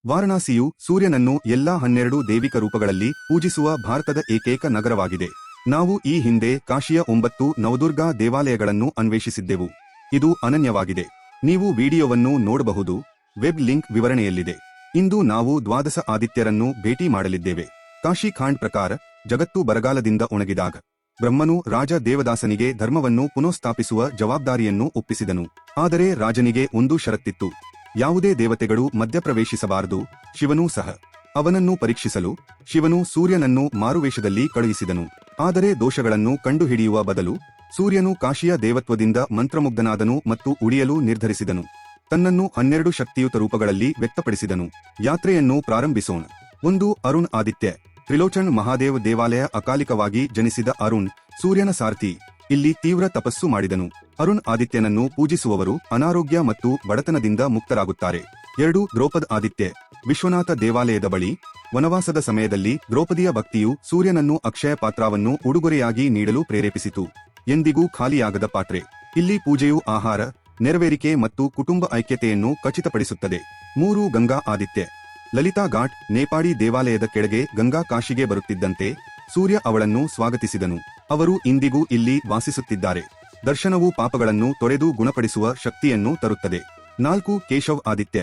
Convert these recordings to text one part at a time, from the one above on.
ವಾರಣಾಸಿಯು ಸೂರ್ಯನನ್ನು ಎಲ್ಲಾ 12 ದೈವಿಕ ರೂಪಗಳಲ್ಲಿ ಪೂಜಿಸುವ ಭಾರತದ ಏಕೈಕ ನಗರವಾಗಿದೆ. ನಾವು ಈ ಹಿಂದೆ ಕಾಶಿಯ 9 ನವದುರ್ಗಾ ದೇವಾಲಯಗಳನ್ನು ಅನ್ವೇಷಿಸಿದ್ದೆವು. ಇದು ಅನನ್ಯವಾಗಿದೆ. ನೀವು ವಿಡಿಯೋವನ್ನು ನೋಡಬಹುದು. Web link ವಿವರಣೆಯಲ್ಲಿದೆ. ಇಂದು ನಾವು ದ್ವಾದಶ ಆದಿತ್ಯರನ್ನು ಭೇಟಿ ಮಾಡಲಿದ್ದೇವೆ. ಕಾಶಿ ಖಾಂಡ್ ಪ್ರಕಾರ ಜಗತ್ತು ಬರಗಾಲದಿಂದ ಒಣಗಿದಾಗ ಬ್ರಹ್ಮನು ರಾಜ ದೇವದಾಸನಿಗೆ ಧರ್ಮವನ್ನು ಪುನಃಸ್ಥಾಪಿಸುವ ಜವಾಬ್ದಾರಿಯನ್ನು ಒಪ್ಪಿಸಿದನು. ಆದರೆ ರಾಜನಿಗೆ ಒಂದು ಷರತ್ತಿತ್ತು. ಯಾವುದೇ ದೇವತೆಗಳು ಮಧ್ಯಪ್ರವೇಶಿಸಬಾರದು. ಶಿವನೂ ಸಹ. ಅವನನ್ನು ಪರೀಕ್ಷಿಸಲು ಶಿವನು ಸೂರ್ಯನನ್ನು ಮಾರುವೇಷದಲ್ಲಿ ಕಳುಹಿಸಿದನು. ಆದರೆ ದೋಷಗಳನ್ನು ಕಂಡುಹಿಡಿಯುವ ಬದಲು ಸೂರ್ಯನು ಕಾಶಿಯ ದೇವತ್ವದಿಂದ ಮಂತ್ರಮುಗ್ಧನಾದನು ಮತ್ತು ಉಳಿಯಲು ನಿರ್ಧರಿಸಿದನು. ತನ್ನನ್ನು 12 ಶಕ್ತಿಯುತ ರೂಪಗಳಲ್ಲಿ ವ್ಯಕ್ತಪಡಿಸಿದನು. ಯಾತ್ರೆಯನ್ನು ಪ್ರಾರಂಭಿಸೋಣ. 1. ಅರುಣ್ ಆದಿತ್ಯ. ತ್ರಿಲೋಚನ್ ಮಹಾದೇವ್ ದೇವಾಲಯ. ಅಕಾಲಿಕವಾಗಿ ಜನಿಸಿದ ಅರುಣ್ ಸೂರ್ಯನ ಸಾರಥಿ. ಇಲ್ಲಿ ತೀವ್ರ ತಪಸ್ಸು ಮಾಡಿದನು. ಅರುಣ್ ಆದಿತ್ಯನನ್ನು ಪೂಜಿಸುವವರು ಅನಾರೋಗ್ಯ ಮತ್ತು ಬಡತನದಿಂದ ಮುಕ್ತರಾಗುತ್ತಾರೆ. 2. ದ್ರೌಪದ್ ಆದಿತ್ಯ. ವಿಶ್ವನಾಥ ದೇವಾಲಯದ ಬಳಿ ವನವಾಸದ ಸಮಯದಲ್ಲಿ ದ್ರೌಪದಿಯ ಭಕ್ತಿಯು ಸೂರ್ಯನನ್ನು ಅಕ್ಷಯ ಪಾತ್ರವನ್ನು ಉಡುಗೊರೆಯಾಗಿ ನೀಡಲು ಪ್ರೇರೇಪಿಸಿತು. ಎಂದಿಗೂ ಖಾಲಿಯಾಗದ ಪಾತ್ರೆ. ಇಲ್ಲಿ ಪೂಜೆಯು ಆಹಾರ, ನೆರವೇರಿಕೆ ಮತ್ತು ಕುಟುಂಬ ಐಕ್ಯತೆಯನ್ನು ಖಚಿತಪಡಿಸುತ್ತದೆ. 3. ಗಂಗಾ ಆದಿತ್ಯ. ಲಲಿತಾ ಘಾಟ್. ನೇಪಾಳಿ ದೇವಾಲಯದ ಕೆಳಗೆ ಗಂಗಾ ಕಾಶಿಗೆ ಬರುತ್ತಿದ್ದಂತೆ ಸೂರ್ಯ ಅವಳನ್ನು ಸ್ವಾಗತಿಸಿದನು. ಅವರು ಇಂದಿಗೂ ಇಲ್ಲಿ ವಾಸಿಸುತ್ತಿದ್ದಾರೆ. ದರ್ಶನವು ಪಾಪಗಳನ್ನು ತೊರೆದು ಗುಣಪಡಿಸುವ ಶಕ್ತಿಯನ್ನು ತರುತ್ತದೆ. 4. ಕೇಶವ್ ಆದಿತ್ಯ.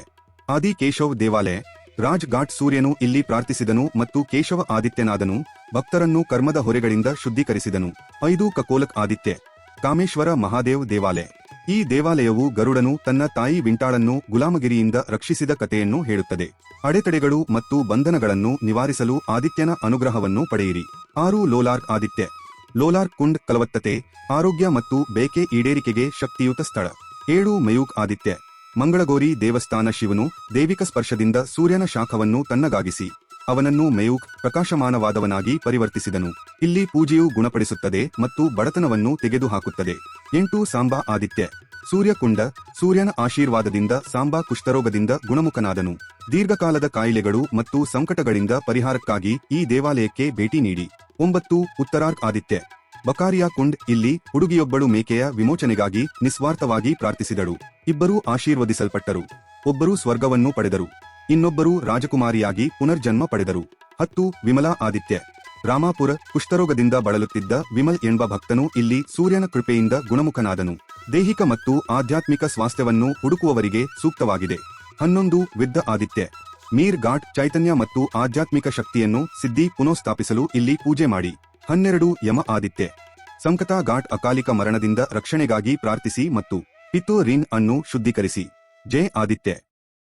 ಆದಿ ಕೇಶವ್ ದೇವಾಲಯ. ರಾಜ್ ಘಾಟ್. ಸೂರ್ಯನು ಇಲ್ಲಿ ಪ್ರಾರ್ಥಿಸಿದನು ಮತ್ತು ಕೇಶವ ಆದಿತ್ಯನಾದನು. ಭಕ್ತರನ್ನು ಕರ್ಮದ ಹೊರೆಗಳಿಂದ ಶುದ್ಧೀಕರಿಸಿದನು. 5. ಕಕೋಲಕ್ ಆದಿತ್ಯ. ಕಾಮೇಶ್ವರ ಮಹಾದೇವ್ ದೇವಾಲಯ. ಈ ದೇವಾಲಯವು ಗರುಡನು ತನ್ನ ತಾಯಿ ವಿಂಟಾಳನ್ನು ಗುಲಾಮಗಿರಿಯಿಂದ ರಕ್ಷಿಸಿದ ಕಥೆಯನ್ನು ಹೇಳುತ್ತದೆ. ಅಡೆತಡೆಗಳು ಮತ್ತು ಬಂಧನಗಳನ್ನು ನಿವಾರಿಸಲು ಆದಿತ್ಯನ ಅನುಗ್ರಹವನ್ನು ಪಡೆಯಿರಿ. 6. ಲೋಲಾರ್ಕ್ ಆದಿತ್ಯ. ಲೋಲಾರ್ಕ್ ಕುಂಡ್. ಫಲವತ್ತತೆ, ಆರೋಗ್ಯ ಮತ್ತು ಬೇಕೆ ಈಡೇರಿಕೆಗೆ ಶಕ್ತಿಯುತ ಸ್ಥಳ. 7. ಮಯೂಕ್ ಆದಿತ್ಯ. ಮಂಗಳಗೌರಿ ದೇವಸ್ಥಾನ. ಶಿವನು ದೈವಿಕ ಸ್ಪರ್ಶದಿಂದ ಸೂರ್ಯನ ಶಾಖವನ್ನು ತನ್ನಗಾಗಿಸಿ ಅವನನ್ನು ಮಯೂಕ್ ಪ್ರಕಾಶಮಾನವಾದವನಾಗಿ ಪರಿವರ್ತಿಸಿದನು. ಇಲ್ಲಿ ಪೂಜೆಯು ಗುಣಪಡಿಸುತ್ತದೆ ಮತ್ತು ಬಡತನವನ್ನು ತೆಗೆದುಹಾಕುತ್ತದೆ. 8. ಸಾಂಬಾ ಆದಿತ್ಯ. ಸೂರ್ಯಕುಂಡ. ಸೂರ್ಯನ ಆಶೀರ್ವಾದದಿಂದ ಸಾಂಬಾ ಕುಷ್ಠರೋಗದಿಂದ ಗುಣಮುಖನಾದನು. ದೀರ್ಘಕಾಲದ ಕಾಯಿಲೆಗಳು ಮತ್ತು ಸಂಕಟಗಳಿಂದ ಪರಿಹಾರಕ್ಕಾಗಿ ಈ ದೇವಾಲಯಕ್ಕೆ ಭೇಟಿ ನೀಡಿ. 9. ಉತ್ತರಾರ್ಕ್ ಆದಿತ್ಯ. ಬಕಾರಿಯಾ ಕುಂಡ್. ಇಲ್ಲಿ ಹುಡುಗಿಯೊಬ್ಬಳು ಮೇಕೆಯ ವಿಮೋಚನೆಗಾಗಿ ನಿಸ್ವಾರ್ಥವಾಗಿ ಪ್ರಾರ್ಥಿಸಿದಳು. ಇಬ್ಬರೂ ಆಶೀರ್ವದಿಸಲ್ಪಟ್ಟರು. ಒಬ್ಬರು ಸ್ವರ್ಗವನ್ನು ಪಡೆದರು, ಇನ್ನೊಬ್ಬರು ರಾಜಕುಮಾರಿಯಾಗಿ ಪುನರ್ಜನ್ಮ ಪಡೆದರು. 10. ವಿಮಲಾ ಆದಿತ್ಯ. ರಾಮಾಪುರ. ಕುಷ್ಠರೋಗದಿಂದ ಬಳಲುತ್ತಿದ್ದ ವಿಮಲ್ ಎಂಬ ಭಕ್ತನು ಇಲ್ಲಿ ಸೂರ್ಯನ ಕೃಪೆಯಿಂದ ಗುಣಮುಖನಾದನು. ದೈಹಿಕ ಮತ್ತು ಆಧ್ಯಾತ್ಮಿಕ ಸ್ವಾಸ್ಥ್ಯವನ್ನು ಹುಡುಕುವವರಿಗೆ ಸೂಕ್ತವಾಗಿದೆ. 11. ವಿದ್ದ ಆದಿತ್ಯ. ಮೀರ್ ಘಾಟ್. ಚೈತನ್ಯ ಮತ್ತು ಆಧ್ಯಾತ್ಮಿಕ ಶಕ್ತಿಯನ್ನು ಸಿದ್ಧಿ ಪುನಃಸ್ಥಾಪಿಸಲು ಇಲ್ಲಿ ಪೂಜೆ ಮಾಡಿ. 12. ಯಮ ಆದಿತ್ಯ. ಸಂಕಟ ಘಾಟ್. ಅಕಾಲಿಕ ಮರಣದಿಂದ ರಕ್ಷಣೆಗಾಗಿ ಪ್ರಾರ್ಥಿಸಿ ಮತ್ತು ಪಿತೋ ರಿನ್ ಅನ್ನು ಶುದ್ಧೀಕರಿಸಿ. ಜೈ ಆದಿತ್ಯ.